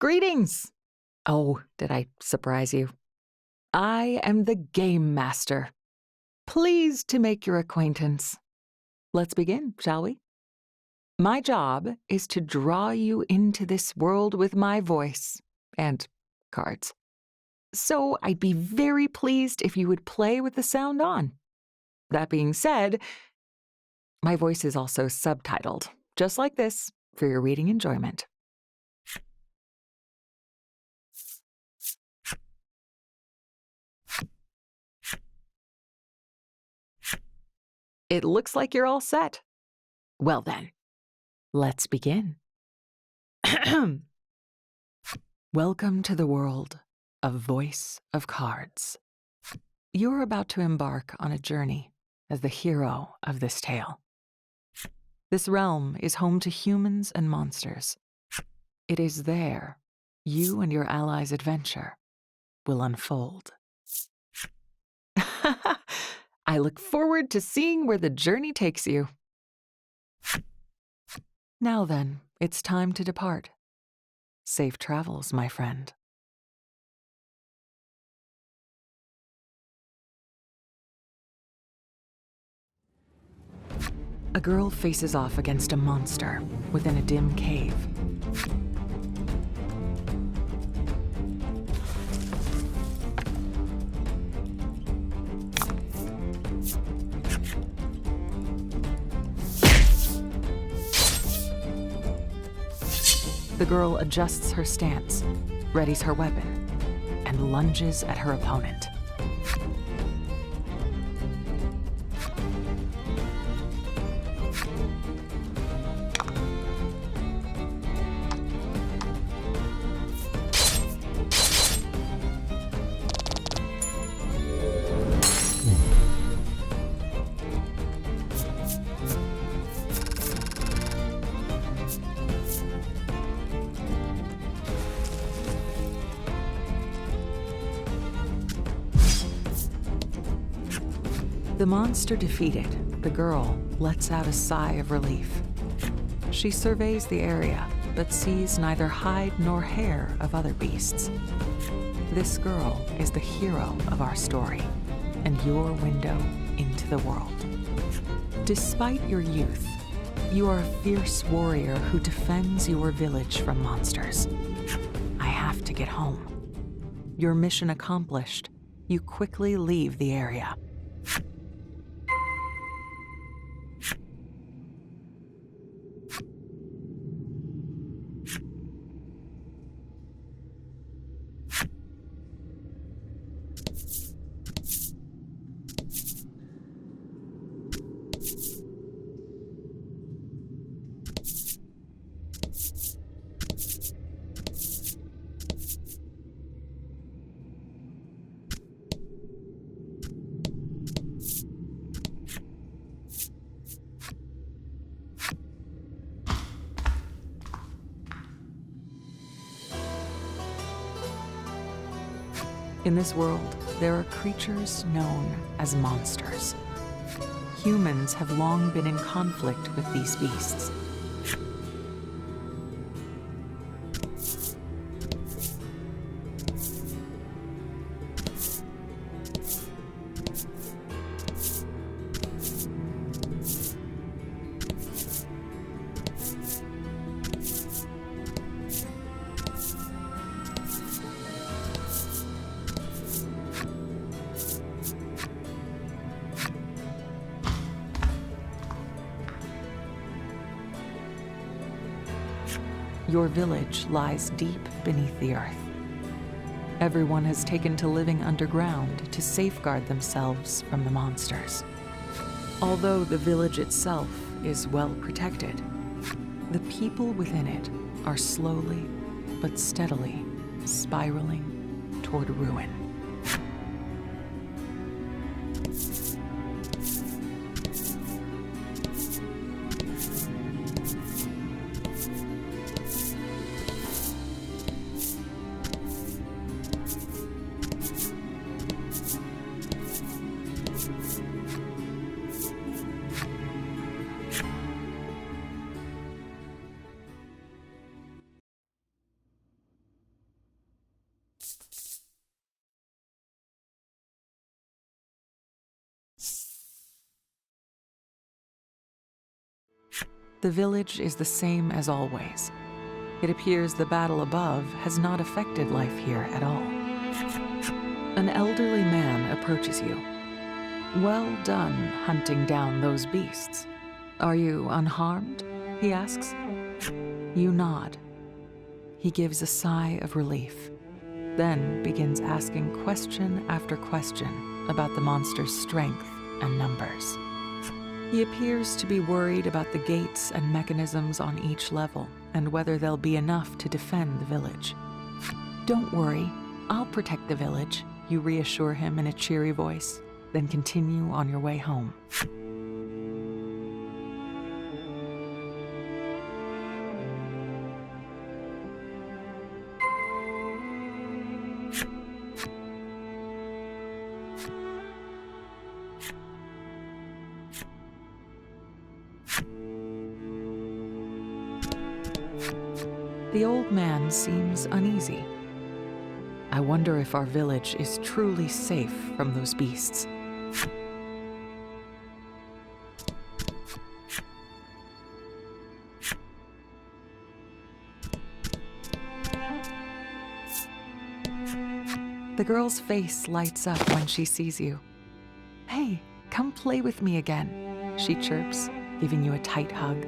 Greetings! Oh, did I surprise you? I am the Game Master. Pleased to make your acquaintance. Let's begin, shall we? My job is to draw you into this world with my voice and cards. So I'd be very pleased if you would play with the sound on. That being said, my voice is also subtitled, just like this, for your reading enjoyment. It looks like you're all set. Well then, let's begin. Welcome to the world of Voice of Cards. You're about to embark on a journey as the hero of this tale. This realm is home to humans and monsters. It is there you and your allies' adventure will unfold. I look forward to seeing where the journey takes you. Now then, it's time to depart. Safe travels, my friend. A girl faces off against a monster within a dim cave. The girl adjusts her stance, readies her weapon, and lunges at her opponent. The monster defeated, the girl lets out a sigh of relief. She surveys the area, but sees neither hide nor hair of other beasts. This girl is the hero of our story, and your window into the world. Despite your youth, you are a fierce warrior who defends your village from monsters. I have to get home. Your mission accomplished, you quickly leave the area. In this world, there are creatures known as monsters. Humans have long been in conflict with these beasts. Your village lies deep beneath the earth. Everyone has taken to living underground to safeguard themselves from the monsters. Although the village itself is well protected, the people within it are slowly but steadily spiraling toward ruin. The village is the same as always. It appears the battle above has not affected life here at all. An elderly man approaches you. Well done hunting down those beasts. Are you unharmed? He asks. You nod. He gives a sigh of relief, then begins asking question after question about the monster's strength and numbers. He appears to be worried about the gates and mechanisms on each level and whether they'll be enough to defend the village. Don't worry, I'll protect the village, you reassure him in a cheery voice, then continue on your way home. The old man seems uneasy. I wonder if our village is truly safe from those beasts. The girl's face lights up when she sees you. Hey, come play with me again, she chirps, giving you a tight hug.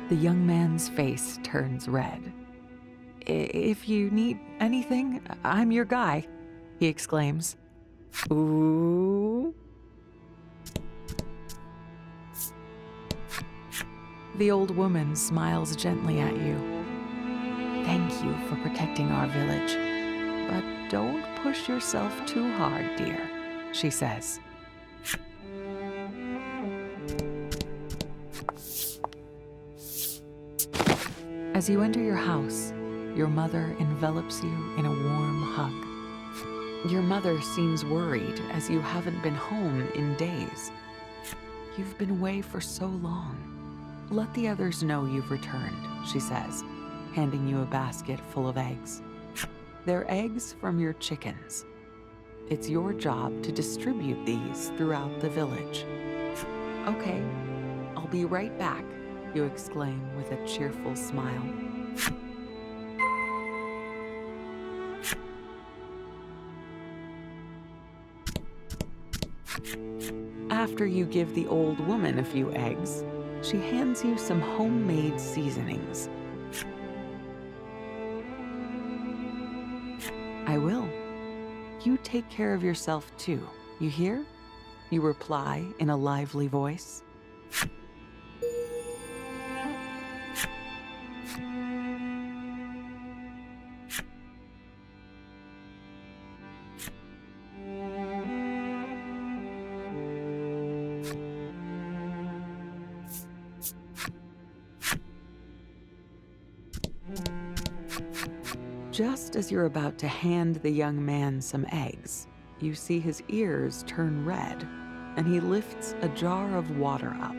The young man's face turns red. If you need anything, I'm your guy, he exclaims. Ooh. The old woman smiles gently at you. Thank you for protecting our village, but don't push yourself too hard, dear, she says. As you enter your house, your mother envelops you in a warm hug. Your mother seems worried as you haven't been home in days. You've been away for so long. Let the others know you've returned, she says, handing you a basket full of eggs. They're eggs from your chickens. It's your job to distribute these throughout the village. Okay, I'll be right back, you exclaim with a cheerful smile. After you give the old woman a few eggs, she hands you some homemade seasonings. I will. You take care of yourself too, you hear? You reply in a lively voice. Just as you're about to hand the young man some eggs, you see his ears turn red, and he lifts a jar of water up.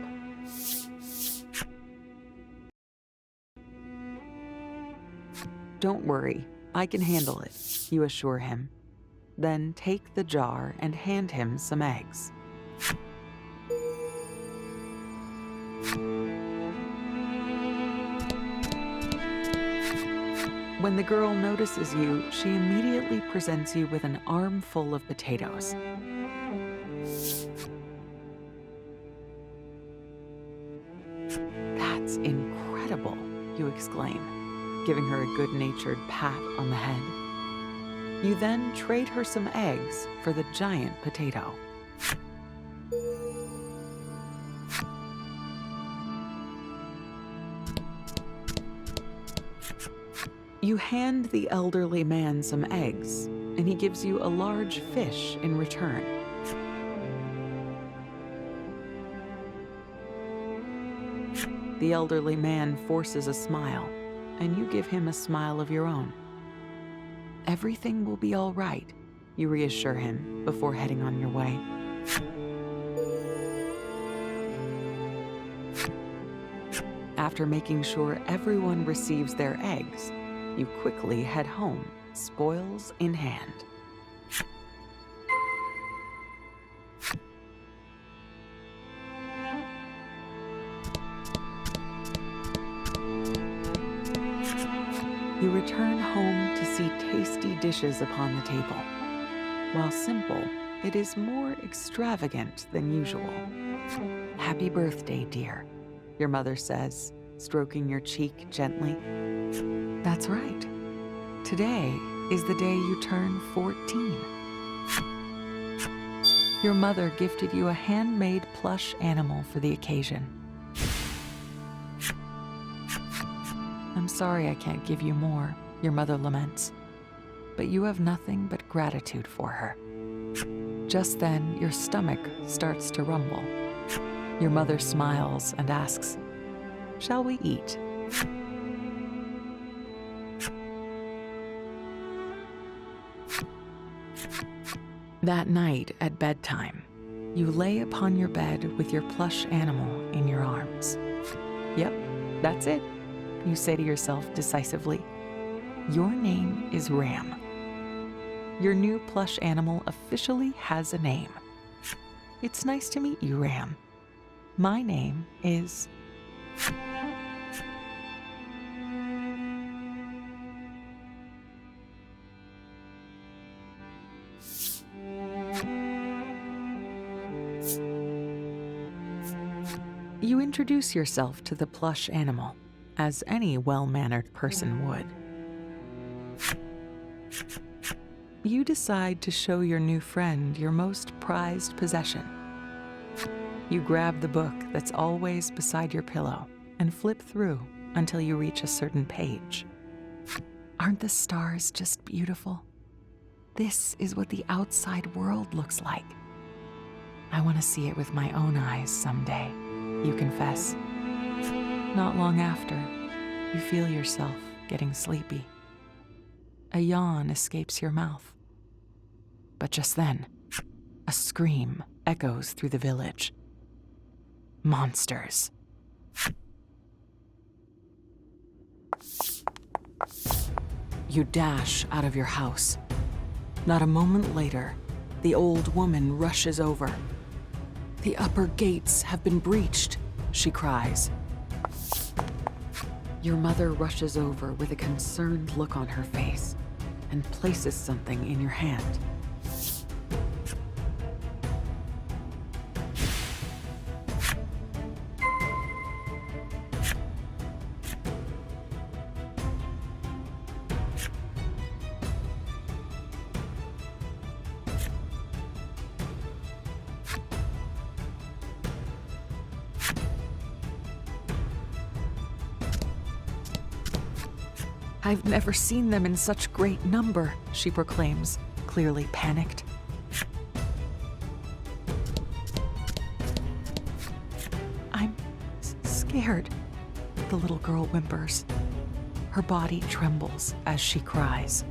"Don't worry, I can handle it," you assure him. Then take the jar and hand him some eggs. When the girl notices you, she immediately presents you with an armful of potatoes. "That's incredible," you exclaim, giving her a good-natured pat on the head. You then trade her some eggs for the giant potato. You hand the elderly man some eggs, and he gives you a large fish in return. The elderly man forces a smile, and you give him a smile of your own. "Everything will be all right," you reassure him before heading on your way. After making sure everyone receives their eggs, you quickly head home, spoils in hand. You return home to see tasty dishes upon the table. While simple, it is more extravagant than usual. "Happy birthday, dear," your mother says, stroking your cheek gently. "That's right. Today is the day you turn 14. Your mother gifted you a handmade plush animal for the occasion. "I'm sorry I can't give you more," your mother laments, "but you have nothing but gratitude for her." Just then, your stomach starts to rumble. Your mother smiles and asks, "Shall we eat?" That night at bedtime, you lay upon your bed with your plush animal in your arms. "Yep, that's it," you say to yourself decisively. "Your name is Ram." Your new plush animal officially has a name. "It's nice to meet you, Ram. My name is..." You introduce yourself to the plush animal, as any well-mannered person would. You decide to show your new friend your most prized possession. You grab the book that's always beside your pillow and flip through until you reach a certain page. "Aren't the stars just beautiful? This is what the outside world looks like. I want to see it with my own eyes someday," you confess. Not long after, you feel yourself getting sleepy. A yawn escapes your mouth. But just then, a scream echoes through the village. Monsters. You dash out of your house. Not a moment later, the old woman rushes over. "The upper gates have been breached," she cries. Your mother rushes over with a concerned look on her face and places something in your hand. "I've never seen them in such great number," she proclaims, clearly panicked. "I'm scared," the little girl whimpers. Her body trembles as she cries.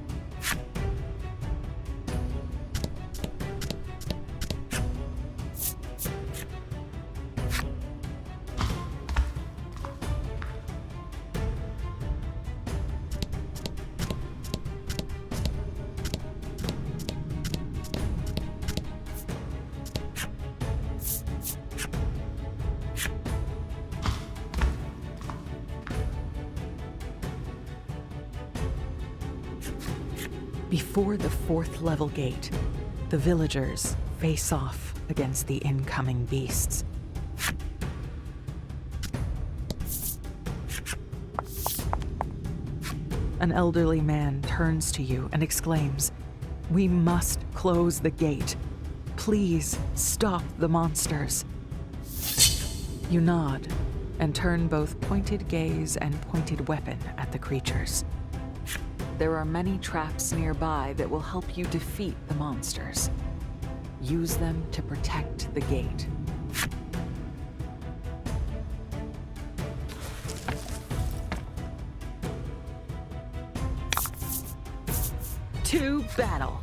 Before the 4th level gate, the villagers face off against the incoming beasts. An elderly man turns to you and exclaims, "We must close the gate. Please stop the monsters." You nod and turn both pointed gaze and pointed weapon at the creatures. There are many traps nearby that will help you defeat the monsters. Use them to protect the gate. To battle!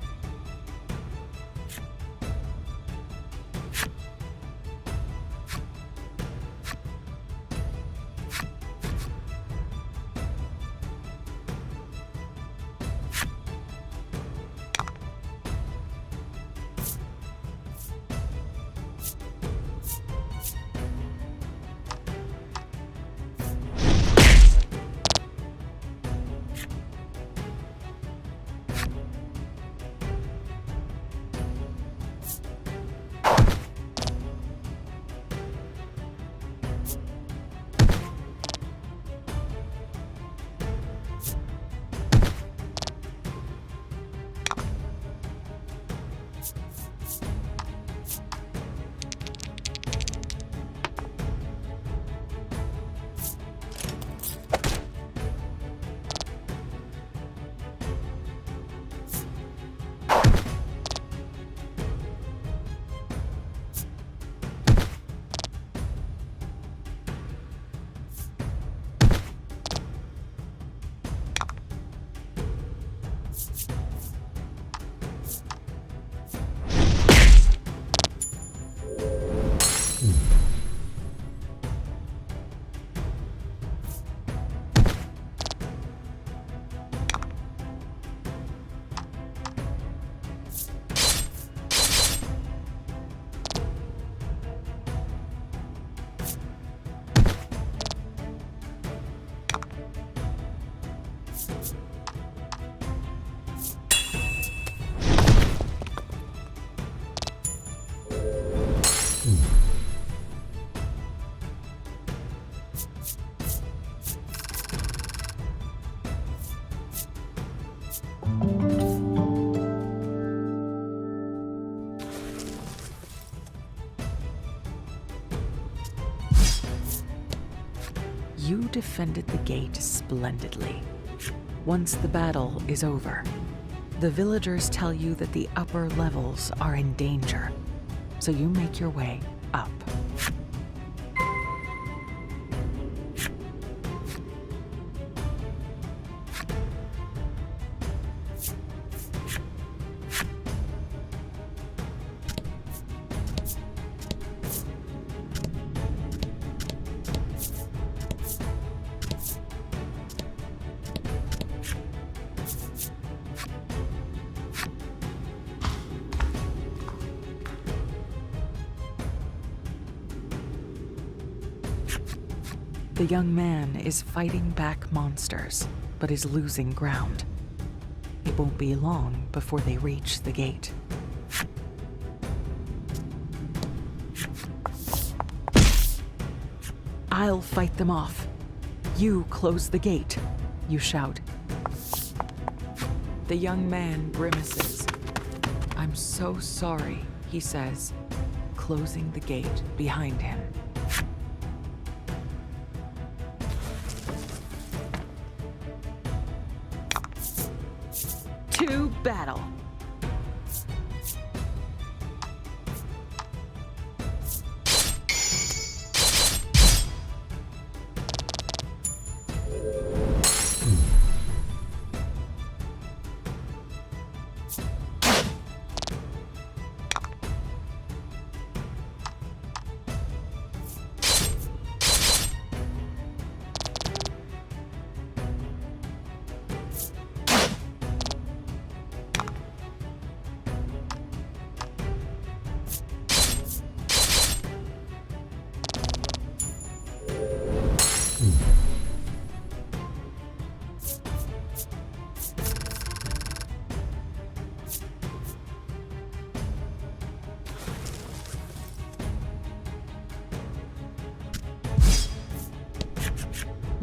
You defended the gate splendidly. Once the battle is over, the villagers tell you that the upper levels are in danger, so you make your way up. The young man is fighting back monsters, but is losing ground. It won't be long before they reach the gate. "I'll fight them off. You close the gate," you shout. The young man grimaces. "I'm so sorry," he says, closing the gate behind him. To battle!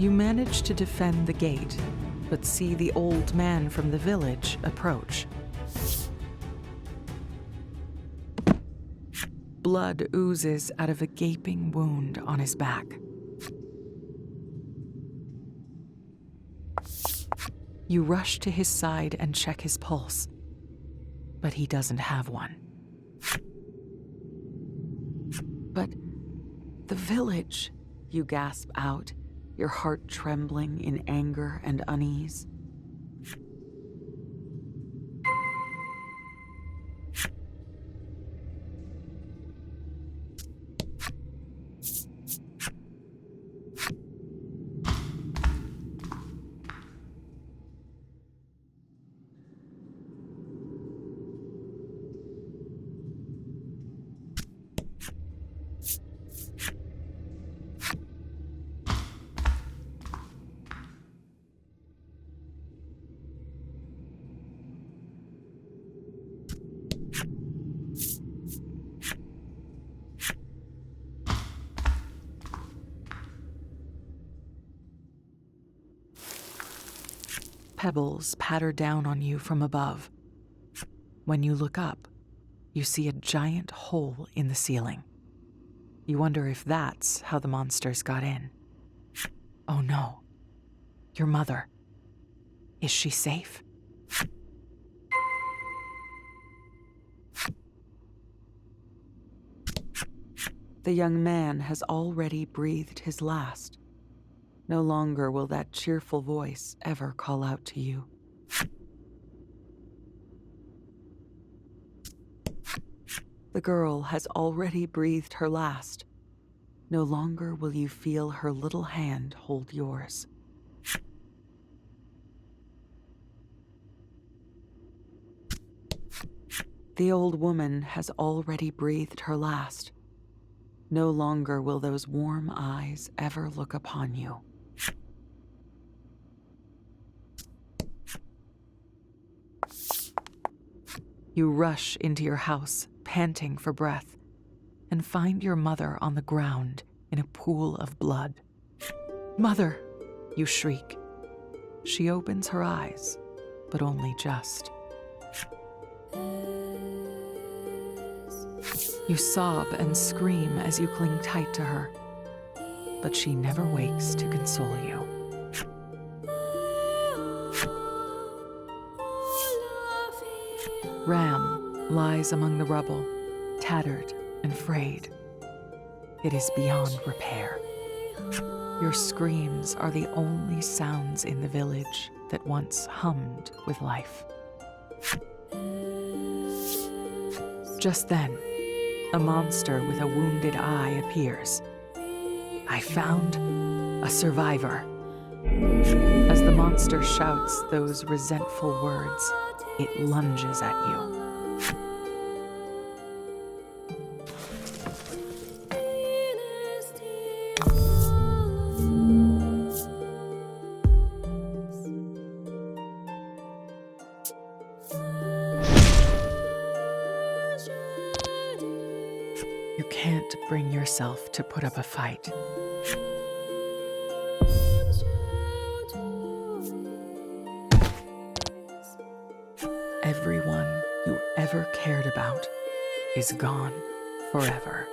You manage to defend the gate, but see the old man from the village approach. Blood oozes out of a gaping wound on his back. You rush to his side and check his pulse, but he doesn't have one. But the village, you gasp out, your heart trembling in anger and unease. Pebbles patter down on you from above. When you look up, you see a giant hole in the ceiling. You wonder if that's how the monsters got in. Oh no. Your mother. Is she safe? The young man has already breathed his last. No longer will that cheerful voice ever call out to you. The girl has already breathed her last. No longer will you feel her little hand hold yours. The old woman has already breathed her last. No longer will those warm eyes ever look upon you. You rush into your house, panting for breath, and find your mother on the ground in a pool of blood. "Mother!" you shriek. She opens her eyes, but only just. You sob and scream as you cling tight to her, but she never wakes to console you. Ram lies among the rubble, tattered and frayed. It is beyond repair. Your screams are the only sounds in the village that once hummed with life. Just then, a monster with a wounded eye appears. "I found a survivor." As the monster shouts those resentful words, it lunges at you. You can't bring yourself to put up a fight. Everyone you ever cared about is gone forever.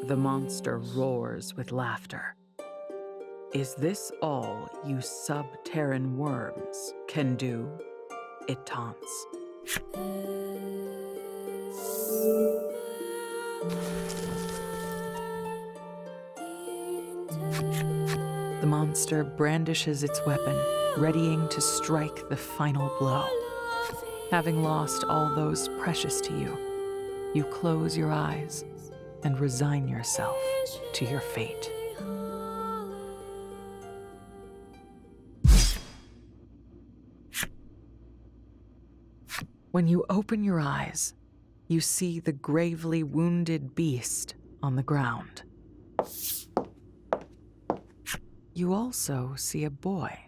The monster roars with laughter. "Is this all you sub-Terran worms can do?" it taunts. The monster brandishes its weapon, readying to strike the final blow. Having lost all those precious to you, you close your eyes and resign yourself to your fate. When you open your eyes, you see the gravely wounded beast on the ground. You also see a boy,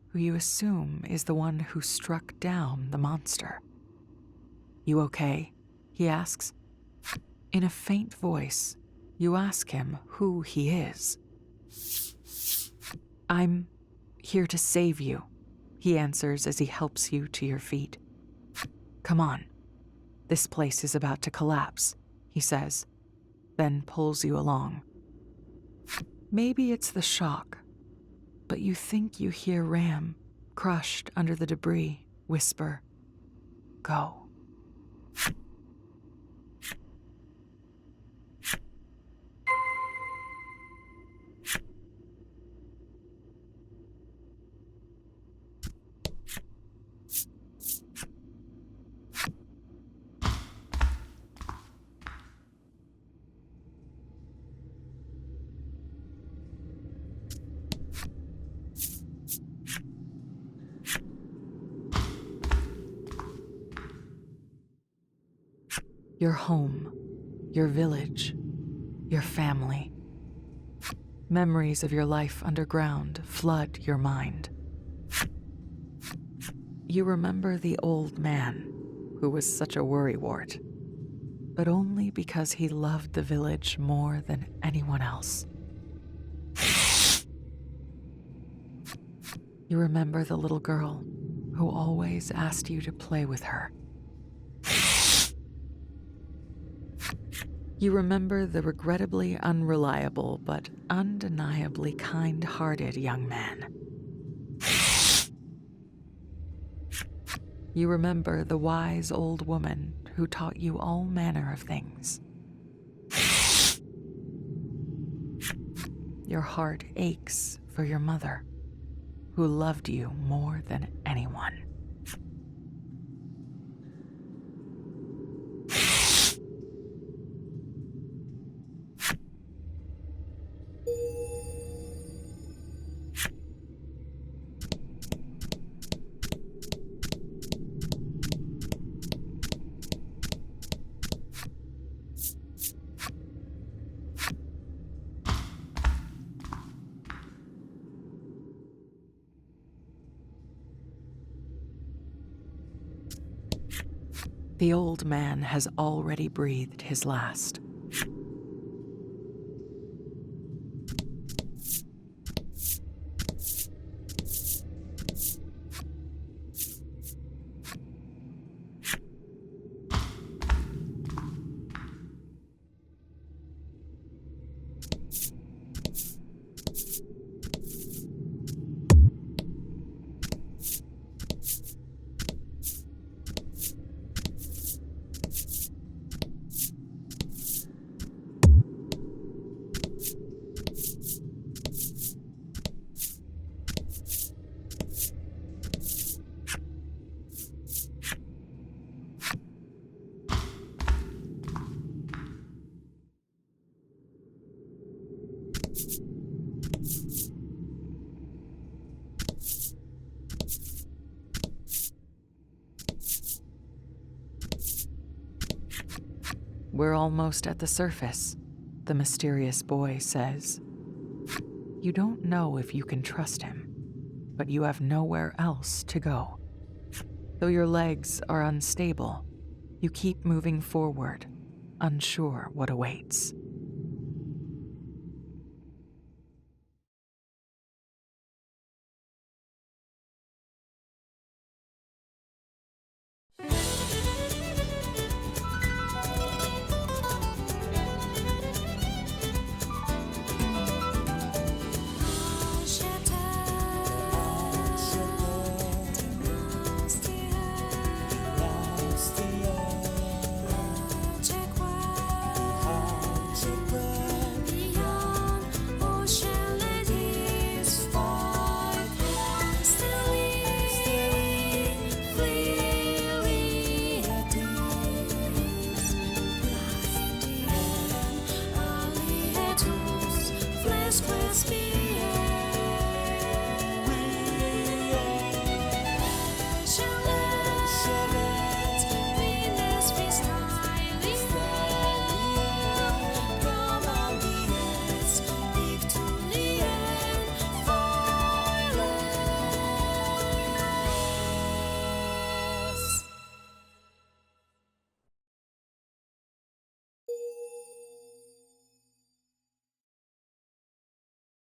who you assume is the one who struck down the monster. "You okay?" he asks, In a faint voice, you ask him who he is. "I'm here to save you," he answers as he helps you to your feet. "Come on. This place is about to collapse," he says, then pulls you along. Maybe it's the shock, but you think you hear Ram, crushed under the debris, whisper, "Go." Your home, your village, your family. Memories of your life underground flood your mind. You remember the old man, who was such a worrywart, but only because he loved the village more than anyone else. You remember the little girl who always asked you to play with her. You remember the regrettably unreliable but undeniably kind-hearted young man. You remember the wise old woman who taught you all manner of things. Your heart aches for your mother, who loved you more than anyone. The old man has already breathed his last. "We're almost at the surface," the mysterious boy says. You don't know if you can trust him, but you have nowhere else to go. Though your legs are unstable, you keep moving forward, unsure what awaits.